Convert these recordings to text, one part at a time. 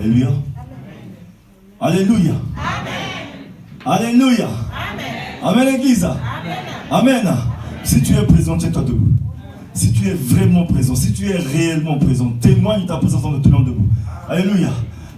Alléluia. Alléluia. Alléluia. Amen, Église. Amen. Si tu es présent, tiens-toi debout. Si tu es vraiment présent, si tu es réellement présent, témoigne de ta présence en te tenant debout. Alléluia.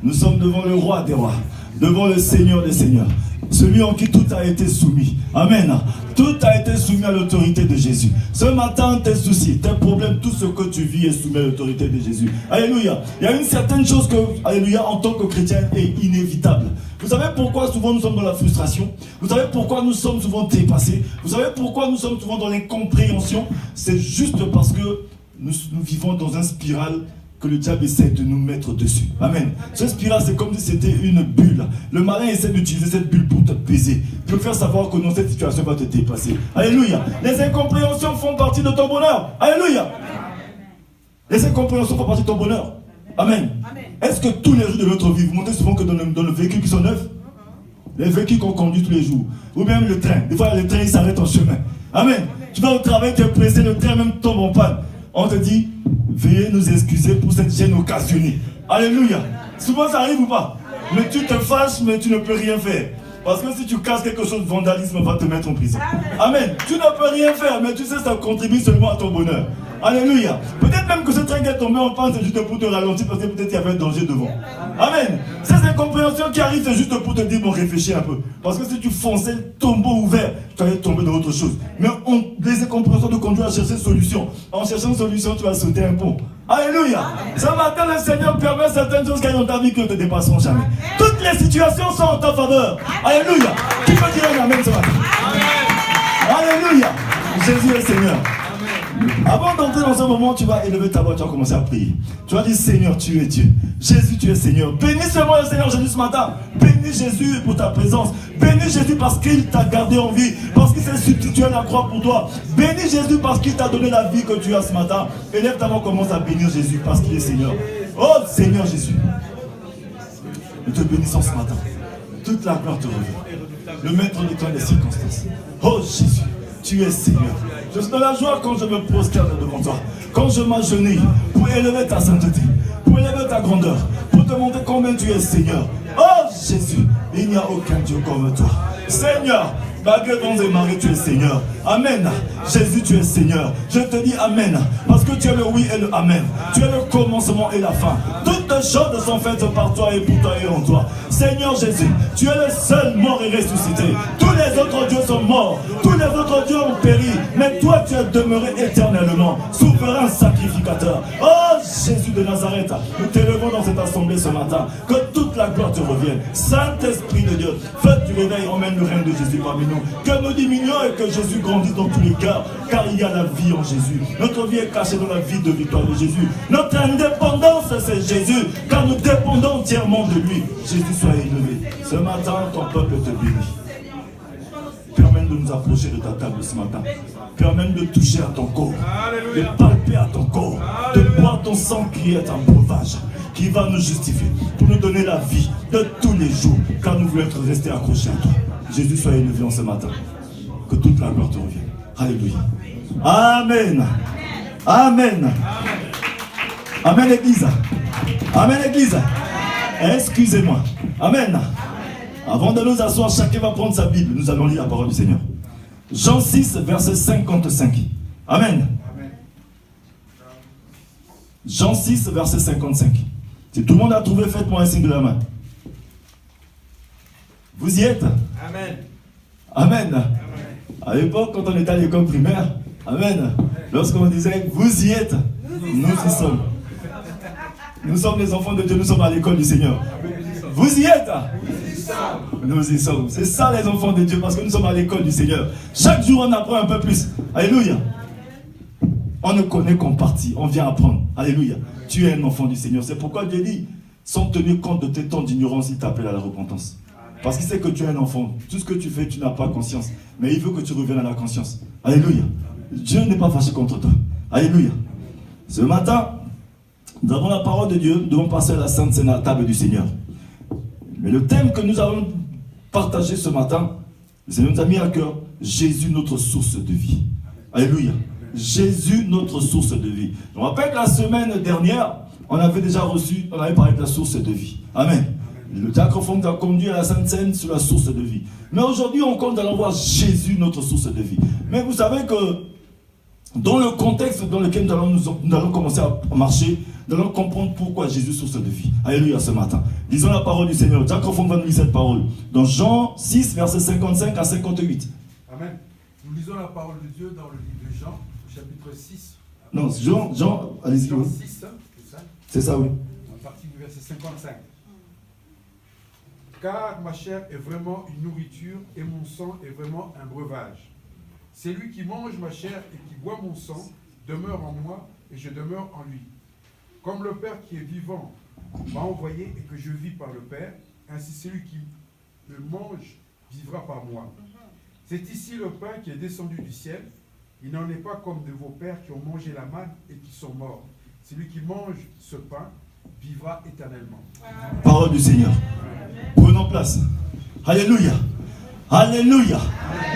Nous sommes devant le roi des rois, devant le Seigneur des seigneurs, celui en qui tout a été soumis. Amen. Tout a été soumis à l'autorité de Jésus. Ce matin, tes soucis, tes problèmes, tout ce que tu vis est soumis à l'autorité de Jésus. Alléluia. Il y a une certaine chose que, alléluia, en tant que chrétien, est inévitable. Vous savez pourquoi souvent nous sommes dans la frustration? Vous savez pourquoi nous sommes souvent dépassés? Vous savez pourquoi nous sommes souvent dans l'incompréhension? C'est juste parce que nous vivons dans une spirale que le diable essaie de nous mettre dessus. Amen. Ce spirale, c'est comme si c'était une bulle. Le malin essaie d'utiliser cette bulle pour te peser, pour te faire savoir que non, cette situation va te dépasser. Alléluia. Les incompréhensions font partie de ton bonheur. Alléluia. Les incompréhensions font partie de ton bonheur. Amen. Est-ce que tous les jours de notre vie, vous montez souvent que dans le véhicule qui sont neufs, les véhicules qu'on conduit tous les jours, ou même le train, des fois le train il s'arrête en chemin. Amen. Tu vas au travail, tu es pressé, le train même tombe en panne. On te dit, veuillez nous excuser pour cette gêne occasionnée. Alléluia. Souvent ça arrive ou pas? Mais tu te fâches, mais tu ne peux rien faire. Parce que si tu casses quelque chose, vandalisme va te mettre en prison. Amen. Tu ne peux rien faire, mais tu sais, ça contribue seulement à ton bonheur. Alléluia. Peut-être même que ce train qui est tombé en panne, c'est juste pour te ralentir parce que peut-être il y avait un danger devant. Amen. Ces incompréhensions qui arrivent, c'est juste pour te dire, bon, réfléchis un peu. Parce que si tu fonçais le tombeau ouvert, tu allais tomber dans autre chose. Mais les incompréhensions te conduisent à chercher une solution. En cherchant une solution, tu vas sauter un pont. Alléluia. Ce matin, le Seigneur permet certaines choses qui arrivent dans ta vie qui ne te dépasseront jamais. Toutes les situations sont en ta faveur. Alléluia. Qui peut dire un amen ce matin? Alléluia. Jésus est Seigneur. Avant d'entrer dans ce moment, tu vas élever ta voix, tu vas commencer à prier. Tu vas dire, Seigneur, tu es Dieu. Jésus, tu es Seigneur. Bénis seulement le Seigneur Jésus ce matin. Bénis Jésus pour ta présence. Bénis Jésus parce qu'il t'a gardé en vie, parce qu'il s'est substitué à la croix pour toi. Bénis Jésus parce qu'il t'a donné la vie que tu as ce matin. Élève ta voix, commence à bénir Jésus parce qu'il est Seigneur. Oh Seigneur Jésus, nous te bénissons ce matin. Toute la gloire te revient. Le maître de toi des circonstances. Oh Jésus, tu es Seigneur. Je suis dans la joie quand je me prosterne devant toi, quand je m'agenouille pour élever ta sainteté, pour élever ta grandeur, pour te montrer combien tu es Seigneur. Oh Jésus, il n'y a aucun Dieu comme toi. Seigneur, malgré vents et marées, tu es Seigneur. Amen. Jésus, tu es Seigneur. Je te dis Amen, parce que tu es le oui et le Amen. Tu es le commencement et la fin. Toutes choses sont faites par toi et pour toi et en toi. Seigneur Jésus, tu es le seul mort et ressuscité. Tous les autres dieux sont morts. Tous les autres dieux ont péri. Mais toi, tu es demeuré éternellement. Souverain sacrificateur. Oh Jésus de Nazareth, nous t'élevons dans cette assemblée ce matin. Que toute la gloire te revienne. Saint-Esprit de Dieu, faites du réveil, emmène le règne de Jésus parmi nous. Que nous diminuons et que Jésus grandisse dans tous les cœurs. Car il y a la vie en Jésus. Notre vie est cachée dans la vie de victoire de Jésus. Notre indépendance, c'est Jésus. Car nous dépendons entièrement de lui. Jésus soit élevé. Ce matin, ton peuple te bénit. Permets de nous approcher de ta table ce matin. Permets de toucher à ton corps. De palper à ton corps. De boire ton sang qui est un breuvage, qui va nous justifier, pour nous donner la vie de tous les jours. Car nous voulons être restés accrochés à toi. Jésus soit élevé en ce matin. Que toute la gloire te revienne. Alléluia. Amen. Amen. Amen, Église. Amen, Église. Excusez-moi. Amen. Avant de nous asseoir, chacun va prendre sa Bible. Nous allons lire la parole du Seigneur. Jean 6, verset 55. Amen. Jean 6, verset 55. Si tout le monde a trouvé, faites-moi un signe de la main. Vous y êtes? Amen. Amen. À l'époque, quand on était à l'école primaire, amen, lorsqu'on disait vous y êtes, nous y sommes. Nous sommes les enfants de Dieu, nous sommes à l'école du Seigneur. Vous y êtes? Nous y sommes. C'est ça les enfants de Dieu, parce que nous sommes à l'école du Seigneur. Chaque jour on apprend un peu plus. Alléluia. On ne connaît qu'en partie, on vient apprendre. Alléluia. Tu es un enfant du Seigneur. C'est pourquoi Dieu dit, sans tenir compte de tes temps d'ignorance, il t'appelle à la repentance. Parce qu'il sait que tu es un enfant. Tout ce que tu fais, tu n'as pas conscience. Mais il veut que tu reviennes à la conscience. Alléluia. Dieu n'est pas fâché contre toi. Alléluia. Ce matin, nous avons la parole de Dieu. Nous devons passer à la Sainte Seine, à la table du Seigneur. Mais le thème que nous allons partager ce matin, le Seigneur nous a mis à cœur Jésus, notre source de vie. Alléluia. Jésus, notre source de vie. Je me rappelle que la semaine dernière, on avait déjà reçu, on avait parlé de la source de vie. Amen. Le diacre t'a conduit à la Sainte Seine sur la source de vie. Mais aujourd'hui, on compte d'aller voir Jésus, notre source de vie. Mais vous savez que dans le contexte dans lequel nous allons commencer à marcher, nous allons comprendre pourquoi Jésus source de vie. Alléluia ce matin. Lisons la parole du Seigneur. Diacre va nous lire cette parole. Dans Jean 6, versets 55 à 58. Amen. Nous lisons la parole de Dieu dans le livre de Jean, chapitre 6. Non, Jean, allez-y. Jean 6, c'est ça? C'est ça, oui. À partir du verset 55. Car ma chair est vraiment une nourriture et mon sang est vraiment un breuvage. Celui qui mange ma chair et qui boit mon sang demeure en moi et je demeure en lui. Comme le Père qui est vivant m'a envoyé et que je vis par le Père, ainsi celui qui le mange vivra par moi. C'est ici le pain qui est descendu du ciel. Il n'en est pas comme de vos pères qui ont mangé la manne et qui sont morts. Celui qui mange ce pain vivra éternellement. Parole du Seigneur. Prenons place. Alléluia. Alléluia.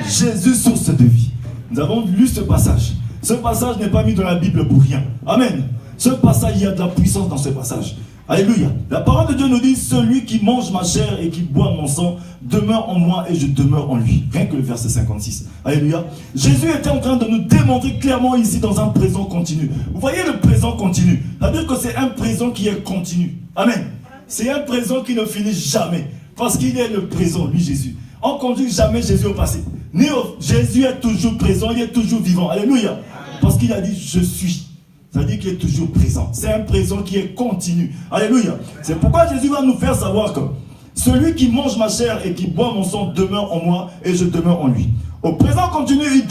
Jésus, source de vie. Nous avons lu ce passage. Ce passage n'est pas mis dans la Bible pour rien. Amen. Ce passage, il y a de la puissance dans ce passage. Alléluia. La parole de Dieu nous dit, celui qui mange ma chair et qui boit mon sang demeure en moi et je demeure en lui. Rien que le verset 56. Alléluia. Jésus était en train de nous démontrer clairement ici dans un présent continu. Vous voyez le présent continu. C'est-à-dire que c'est un présent qui est continu. Amen. C'est un présent qui ne finit jamais. Parce qu'il est le présent, lui Jésus. On ne conduit jamais Jésus au passé. Jésus est toujours présent, il est toujours vivant. Alléluia. Parce qu'il a dit, je suis. Ça veut dire qu'il est toujours présent. C'est un présent qui est continu. Alléluia. C'est pourquoi Jésus va nous faire savoir que celui qui mange ma chair et qui boit mon sang demeure en moi et je demeure en lui. Au présent continu, il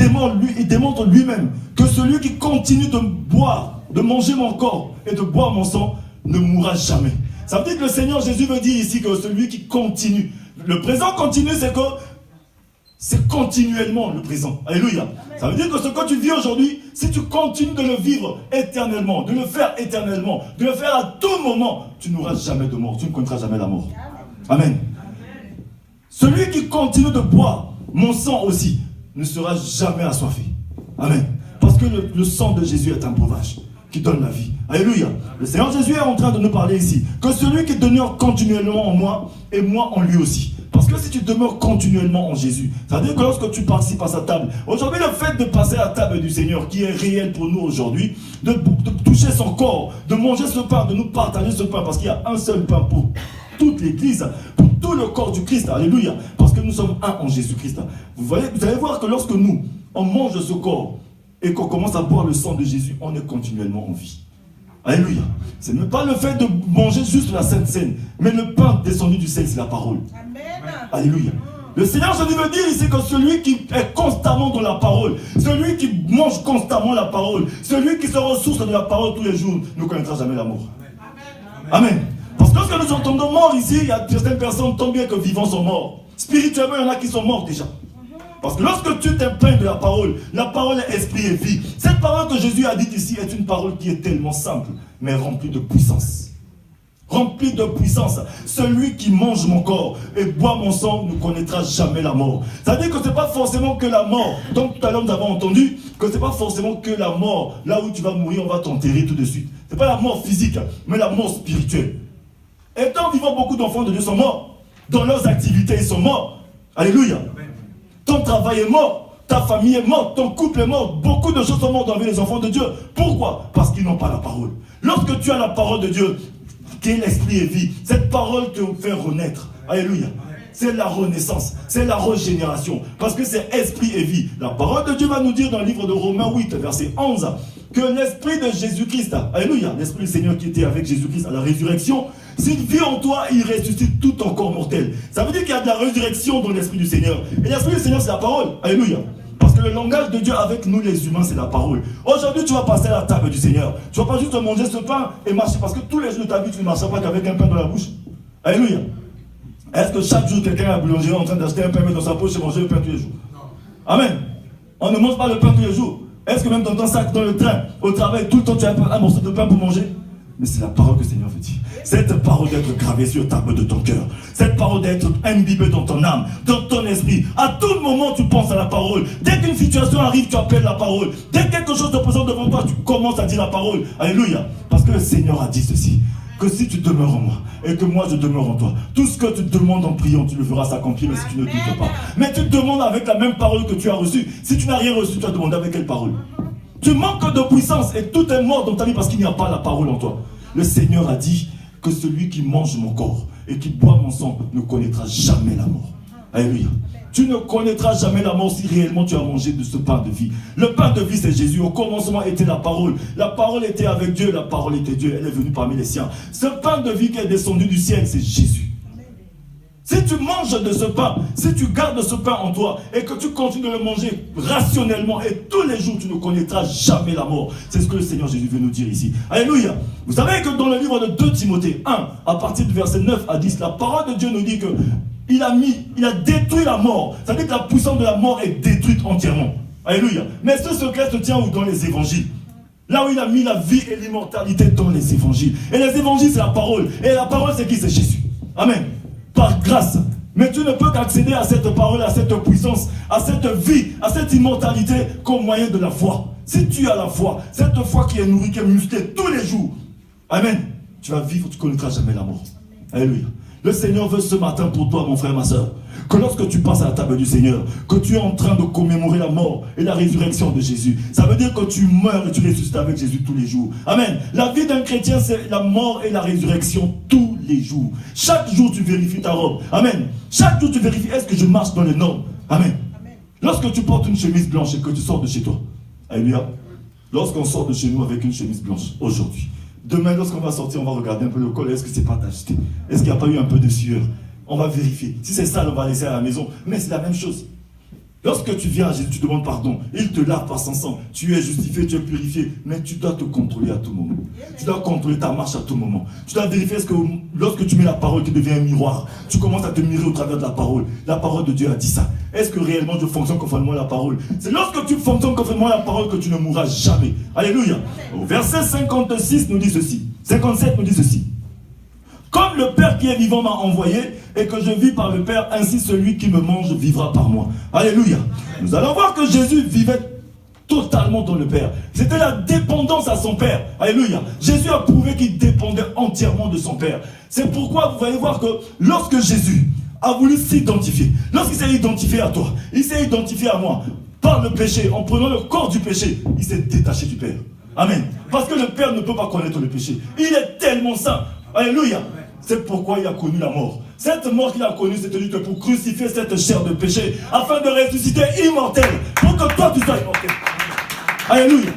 démontre lui-même que celui qui continue de boire, de manger mon corps et de boire mon sang ne mourra jamais. Ça veut dire que le Seigneur Jésus veut dire ici que celui qui continue. Le présent continu, c'est que c'est continuellement le présent. Alléluia. Ça veut dire que ce que tu vis aujourd'hui, si tu continues de le vivre éternellement, de le faire éternellement, de le faire à tout moment, tu n'auras jamais de mort. Tu ne connaîtras jamais la mort. Amen. Celui qui continue de boire mon sang aussi ne sera jamais assoiffé. Amen. Parce que le sang de Jésus est un breuvage qui donne la vie. Alléluia. Le Seigneur Jésus est en train de nous parler ici que celui qui demeure continuellement en moi et moi en lui aussi. Parce que si tu demeures continuellement en Jésus, ça veut dire que lorsque tu participes à sa table, aujourd'hui le fait de passer à la table du Seigneur, qui est réel pour nous aujourd'hui, de toucher son corps, de manger ce pain, de nous partager ce pain, parce qu'il y a un seul pain pour toute l'église, pour tout le corps du Christ, alléluia, parce que nous sommes un en Jésus-Christ. Vous allez voir que lorsque nous, on mange ce corps, et qu'on commence à boire le sang de Jésus, on est continuellement en vie. Alléluia. Ce n'est pas le fait de manger juste la Sainte Seine, mais le pain descendu du ciel, c'est la parole. Amen. Alléluia. Le Seigneur Jésus veut dire ici que celui qui est constamment dans la parole, celui qui mange constamment la parole, celui qui se ressource de la parole tous les jours, ne connaîtra jamais la mort. Amen. Amen. Parce que lorsque nous entendons mort ici, il y a certaines personnes, tant bien que vivants sont morts. Spirituellement, il y en a qui sont morts déjà. Parce que lorsque tu t'imprègnes de la parole est esprit et vie. Cette parole que Jésus a dite ici est une parole qui est tellement simple, mais remplie de puissance. Remplie de puissance. Celui qui mange mon corps et boit mon sang ne connaîtra jamais la mort. Ça veut dire que ce n'est pas forcément que la mort. Donc tout à l'heure nous avons entendu que ce n'est pas forcément que la mort. Là où tu vas mourir, on va t'enterrer tout de suite. Ce n'est pas la mort physique, mais la mort spirituelle. Étant vivant, beaucoup d'enfants de Dieu sont morts. Dans leurs activités, ils sont morts. Alléluia. Ton travail est mort, ta famille est morte, ton couple est mort, beaucoup de choses sont mortes dans la vie des enfants de Dieu. Pourquoi? Parce qu'ils n'ont pas la parole. Lorsque tu as la parole de Dieu, qui est l'esprit et vie, cette parole te fait renaître. Alléluia. C'est la renaissance, c'est la régénération, parce que c'est esprit et vie. La parole de Dieu va nous dire dans le livre de Romains 8, verset 11, que l'esprit de Jésus-Christ, alléluia, l'esprit du Seigneur qui était avec Jésus-Christ à la résurrection, s'il vit en toi, il ressuscite tout ton corps mortel. Ça veut dire qu'il y a de la résurrection dans l'esprit du Seigneur. Et l'esprit du Seigneur, c'est la parole. Alléluia. Parce que le langage de Dieu avec nous les humains, c'est la parole. Aujourd'hui, tu vas passer à la table du Seigneur. Tu ne vas pas juste manger ce pain et marcher. Parce que tous les jours de ta vie, tu ne marches pas qu'avec un pain dans la bouche. Alléluia. Est-ce que chaque jour, quelqu'un à la boulangerie est en train d'acheter un pain, mettre dans sa poche et manger le pain tous les jours? Amen. On ne mange pas le pain tous les jours. Est-ce que même dans ton sac, dans le train, au travail, tout le temps, tu as un morceau de pain pour manger? mais c'est la parole que le Seigneur veut dire. Cette parole d'être gravée sur ta table de ton cœur. Cette parole d'être imbibée dans ton âme, dans ton esprit. À tout moment, tu penses à la parole. Dès qu'une situation arrive, tu appelles la parole. Dès que quelque chose te présente devant toi, tu commences à dire la parole. Alléluia. Parce que le Seigneur a dit ceci. Que si tu demeures en moi et que moi je demeure en toi, tout ce que tu demandes en priant, tu le verras s'accomplir, mais si tu ne doutes pas. Mais tu demandes avec la même parole que tu as reçue. Si tu n'as rien reçu, tu as demandé avec quelle parole? Tu manques de puissance et tout est mort dans ta vie parce qu'il n'y a pas la parole en toi. Le Seigneur a dit que celui qui mange mon corps et qui boit mon sang ne connaîtra jamais la mort. Alléluia. Tu ne connaîtras jamais la mort si réellement tu as mangé de ce pain de vie. Le pain de vie, c'est Jésus. Au commencement était la parole. La parole était avec Dieu, la parole était Dieu. Elle est venue parmi les siens. Ce pain de vie qui est descendu du ciel, c'est Jésus. Si tu manges de ce pain, si tu gardes ce pain en toi et que tu continues de le manger rationnellement et tous les jours, tu ne connaîtras jamais la mort. C'est ce que le Seigneur Jésus veut nous dire ici. Alléluia. Vous savez que dans le livre de 2 Timothée 1, à partir du verset 9 à 10, la parole de Dieu nous dit que il a détruit la mort. Ça veut dire que la puissance de la mort est détruite entièrement. Alléluia. Mais ce secret se tient où? Dans les évangiles. Là où il a mis la vie et l'immortalité dans les évangiles. Et les évangiles, c'est la parole. Et la parole, c'est qui? C'est Jésus. Amen. Par grâce. Mais tu ne peux qu'accéder à cette parole, à cette puissance, à cette vie, à cette immortalité qu'au moyen de la foi. Si tu as la foi, cette foi qui est nourrie, qui est musclée tous les jours, amen, tu vas vivre, tu ne connaîtras jamais la mort. Alléluia. Le Seigneur veut ce matin pour toi, mon frère, ma soeur, que lorsque tu passes à la table du Seigneur, que tu es en train de commémorer la mort et la résurrection de Jésus. Ça veut dire que tu meurs et tu ressuscites avec Jésus tous les jours. Amen. La vie d'un chrétien, c'est la mort et la résurrection tous les jours. Chaque jour, tu vérifies ta robe. Amen. Chaque jour, tu vérifies, est-ce que je marche dans les normes? Amen. Lorsque tu portes une chemise blanche et que tu sors de chez toi, alléluia. Lorsqu'on sort de chez nous avec une chemise blanche, aujourd'hui, demain, lorsqu'on va sortir, on va regarder un peu le col. Est-ce que c'est pas tacheté? Est-ce qu'il n'y a pas eu un peu de sueur? On va vérifier. Si c'est sale, on va laisser à la maison. Mais c'est la même chose. Lorsque tu viens à Jésus, tu demandes pardon. Il te lave par son sang. Tu es justifié, tu es purifié. Mais tu dois te contrôler à tout moment. Tu dois contrôler ta marche à tout moment. Tu dois vérifier est-ce que lorsque tu mets la parole qui devient un miroir, tu commences à te mirer au travers de la parole. La parole de Dieu a dit ça. Est-ce que réellement je fonctionne conformément à la parole? C'est lorsque tu fonctionnes conformément à la parole que tu ne mourras jamais. Alléluia. Au verset 56 nous dit ceci. 57 nous dit ceci. Comme le Père qui est vivant m'a envoyé et que je vis par le Père, ainsi celui qui me mange vivra par moi. Alléluia. Nous allons voir que Jésus vivait totalement dans le Père. C'était la dépendance à son Père. Alléluia. Jésus a prouvé qu'il dépendait entièrement de son Père. C'est pourquoi vous allez voir que lorsque Jésus a voulu s'identifier, lorsqu'il s'est identifié à toi, il s'est identifié à moi, par le péché, en prenant le corps du péché, il s'est détaché du Père. Amen. Parce que le Père ne peut pas connaître le péché. Il est tellement saint. Alléluia. C'est pourquoi il a connu la mort. Cette mort qu'il a connue, c'était lui que pour crucifier cette chair de péché, afin de ressusciter immortel, pour que toi tu sois immortel. Alléluia.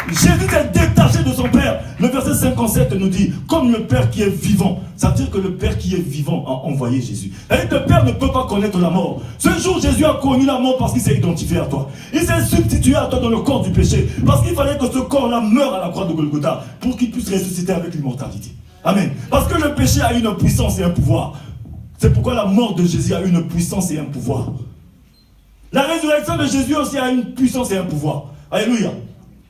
Jésus s'est détaché de son Père. Le verset 57 nous dit, comme le Père qui est vivant. Ça veut dire que le Père qui est vivant a envoyé Jésus. Et le Père ne peut pas connaître la mort. Ce jour, Jésus a connu la mort parce qu'il s'est identifié à toi. Il s'est substitué à toi dans le corps du péché. Parce qu'il fallait que ce corps-là meure à la croix de Golgotha pour qu'il puisse ressusciter avec l'immortalité. Amen. Parce que le péché a une puissance et un pouvoir. C'est pourquoi la mort de Jésus a une puissance et un pouvoir. La résurrection de Jésus aussi a une puissance et un pouvoir. Alléluia.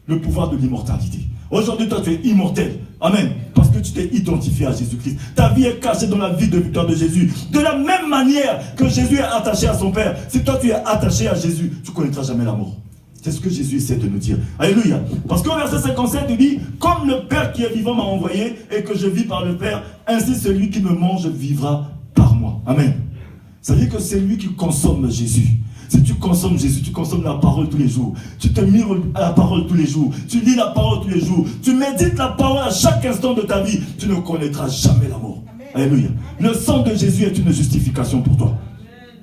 Le pouvoir de l'immortalité. Aujourd'hui, toi, tu es immortel. Amen. Parce que tu t'es identifié à Jésus-Christ. Ta vie est cachée dans la vie de victoire de Jésus. De la même manière que Jésus est attaché à son Père. Si toi, tu es attaché à Jésus, tu ne connaîtras jamais la mort. C'est ce que Jésus essaie de nous dire. Alléluia. Parce qu'au verset 57, il dit, comme le Père qui est vivant m'a envoyé et que je vis par le Père, ainsi celui qui me mange vivra par moi. Amen. Ça veut dire que c'est lui qui consomme Jésus. Si tu consommes Jésus, tu consommes la parole tous les jours. Tu te mires à la parole tous les jours. Tu lis la parole tous les jours. Tu médites la parole à chaque instant de ta vie. Tu ne connaîtras jamais la mort. Alléluia. Le sang de Jésus est une justification pour toi.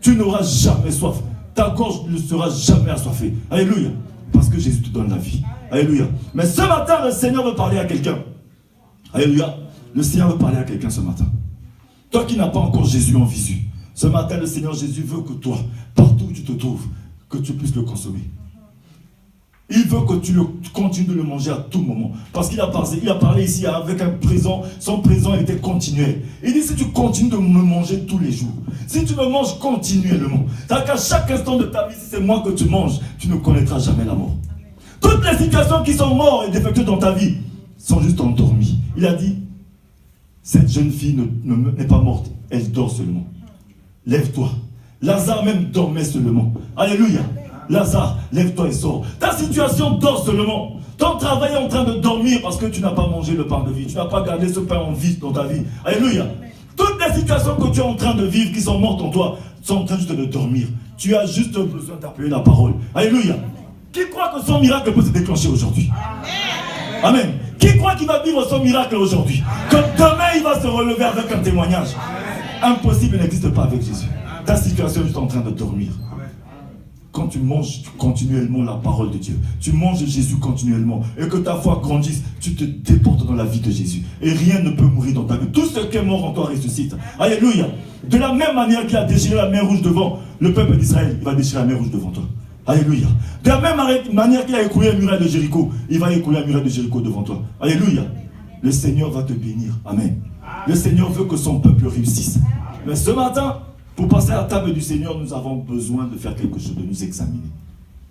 Tu n'auras jamais soif. Ta gorge ne sera jamais assoiffée. Alléluia. Parce que Jésus te donne la vie. Alléluia. Mais ce matin, le Seigneur veut parler à quelqu'un. Alléluia. Le Seigneur veut parler à quelqu'un ce matin. Toi qui n'as pas encore Jésus en visu. Ce matin, le Seigneur Jésus veut que toi, partout où tu te trouves, que tu puisses le consommer. Il veut que tu continues de le manger à tout moment. Parce qu'il a parlé ici avec un présent. Son présent était continuel. Il dit, si tu continues de me manger tous les jours, si tu me manges continuellement, c'est-à-dire qu'à chaque instant de ta vie, si c'est moi que tu manges, tu ne connaîtras jamais la mort. Toutes les situations qui sont mortes et défectueuses dans ta vie, sont juste endormis. Il a dit, cette jeune fille n'est pas morte, elle dort seulement. Lève-toi. Lazare même dormait seulement. Alléluia. Lazare, lève-toi et sors. Ta situation dort seulement. Ton travail est en train de dormir parce que tu n'as pas mangé le pain de vie. Tu n'as pas gardé ce pain en vie dans ta vie. Alléluia. Toutes les situations que tu es en train de vivre, qui sont mortes en toi, sont en train juste de dormir. Tu as juste besoin d'appeler la parole. Alléluia. Qui croit que son miracle peut se déclencher aujourd'hui? Amen. Qui croit qu'il va vivre son miracle aujourd'hui? Que demain il va se relever avec un témoignage. Impossible n'existe pas avec Jésus. Ta situation est juste en train de dormir. Quand tu manges continuellement la parole de Dieu, tu manges Jésus continuellement, et que ta foi grandisse, tu te déportes dans la vie de Jésus. Et rien ne peut mourir dans ta vie. Tout ce qui est mort en toi ressuscite. Alléluia. De la même manière qu'il a déchiré la mer rouge devant le peuple d'Israël, il va déchirer la mer rouge devant toi. Alléluia. De la même manière qu'il a écoulé la muraille de Jéricho, il va écouler la muraille de Jéricho devant toi. Alléluia. Le Seigneur va te bénir. Amen. Le Seigneur veut que son peuple réussisse. Mais ce matin, pour passer à la table du Seigneur, nous avons besoin de faire quelque chose, de nous examiner.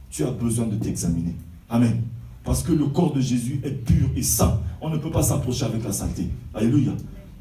Tu as besoin de t'examiner. Amen. Parce que le corps de Jésus est pur et saint. On ne peut pas s'approcher avec la saleté. Alléluia.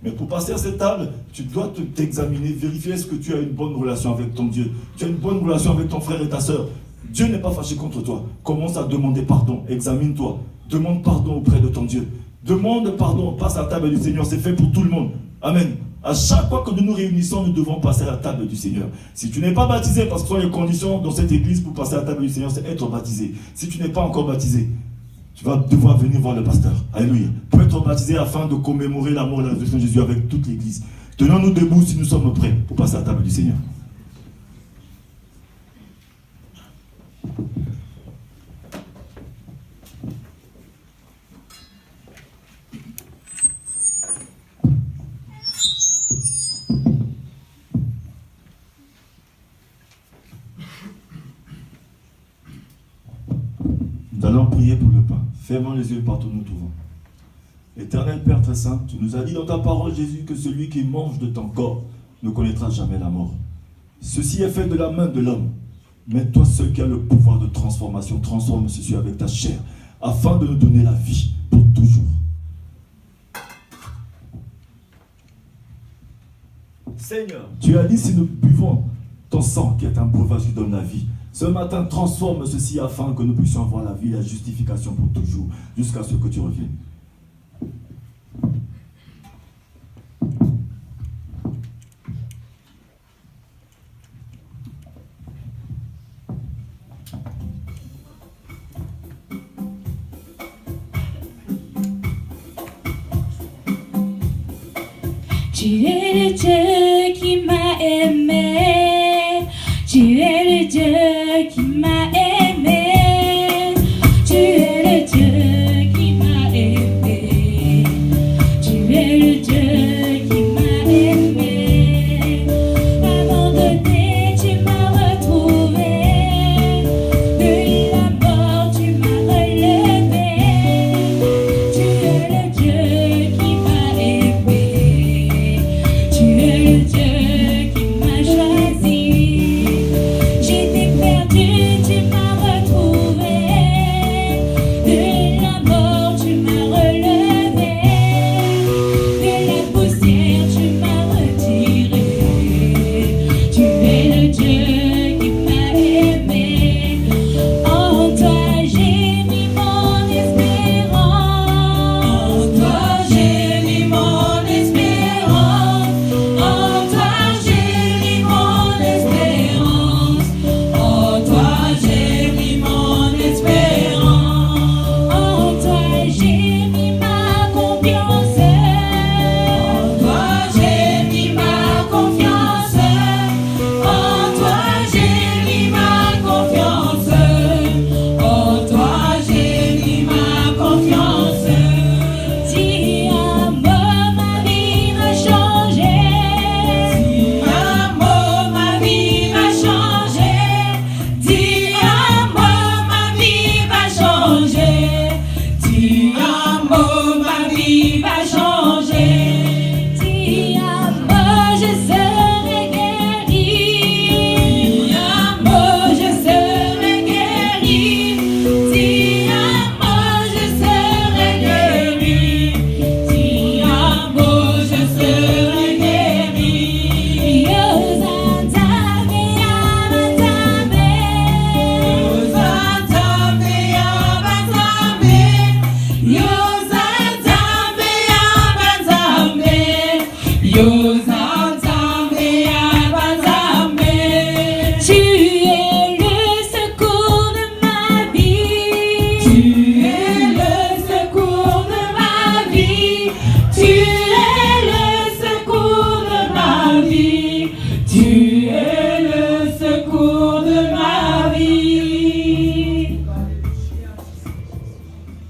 Mais pour passer à cette table, tu dois t'examiner, vérifier est-ce que tu as une bonne relation avec ton Dieu. Tu as une bonne relation avec ton frère et ta soeur. Dieu n'est pas fâché contre toi. Commence à demander pardon. Examine-toi. Demande pardon auprès de ton Dieu. Demande pardon. Passe à la table du Seigneur. C'est fait pour tout le monde. Amen. À chaque fois que nous nous réunissons, nous devons passer à la table du Seigneur. Si tu n'es pas baptisé, parce que ce sont les conditions dans cette église pour passer à la table du Seigneur, c'est être baptisé. Si tu n'es pas encore baptisé, tu vas devoir venir voir le pasteur. Alléluia. Pour être baptisé afin de commémorer la mort et la résurrection de Jésus avec toute l'église. Tenons-nous debout si nous sommes prêts pour passer à la table du Seigneur. Nous allons prier pour le pain. Fermons les yeux partout où nous trouvons. Éternel Père très saint, tu nous as dit dans ta parole, Jésus, que celui qui mange de ton corps ne connaîtra jamais la mort. Ceci est fait de la main de l'homme. Mais toi seul qui as le pouvoir de transformation, transforme ceci avec ta chair, afin de nous donner la vie pour toujours. Seigneur, tu as dit si nous buvons ton sang qui est un breuvage qui donne la vie, ce matin transforme ceci afin que nous puissions avoir la vie, la justification pour toujours, jusqu'à ce que tu reviennes. Tu es le Dieu qui m'a aimé. Tu es le Dieu qui m'a aimé. Tu es le Dieu qui m'a aimé. Tu es le Dieu qui m'a aimé. Abandonné, tu m'as retrouvé. De la mort, tu m'as relevé. Tu es le Dieu qui m'a aimé. Tu es le Dieu qui m'a choisi. J'étais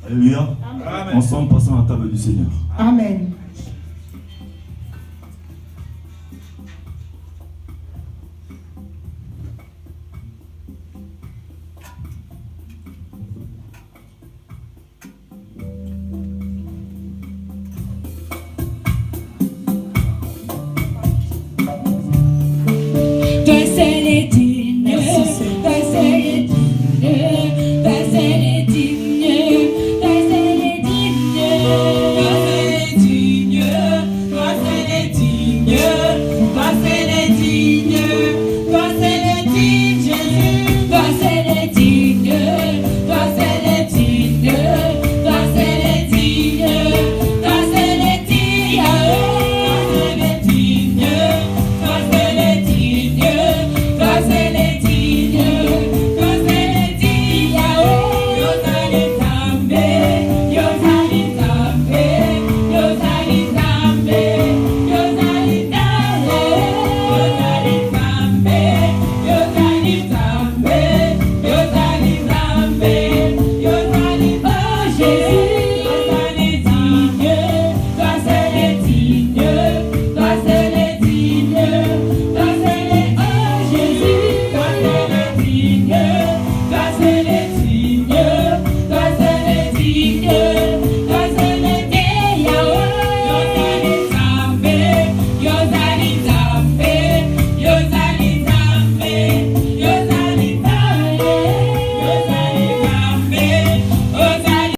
Alléluia. Amen. Ensemble, passons à la table du Seigneur. Amen. Toi seul est digne, toi seul est digne, toi seul est digne, toi seul est digne, toi seul est digne, toi seul est digne, toi seul est digne, toi seul est digne, Jésus, toi seul est digne, toi seul est digne, toi seul est digne, toi seul est digne, toi seul est digne, toi seul est digne, toi seul est digne, toi seul est digne, yo zali zambe, yo zali zambe, yo zali zambe, yo zali zambe, yo zali zambe, yo zali zambe, yo zali zambe, yo zali oh Jésus, yo zali digne, toi seul est digne, toi seul est digne, toi seul est oh Jésus, toi seul est digne, toi seul est digne, toi seul est digne.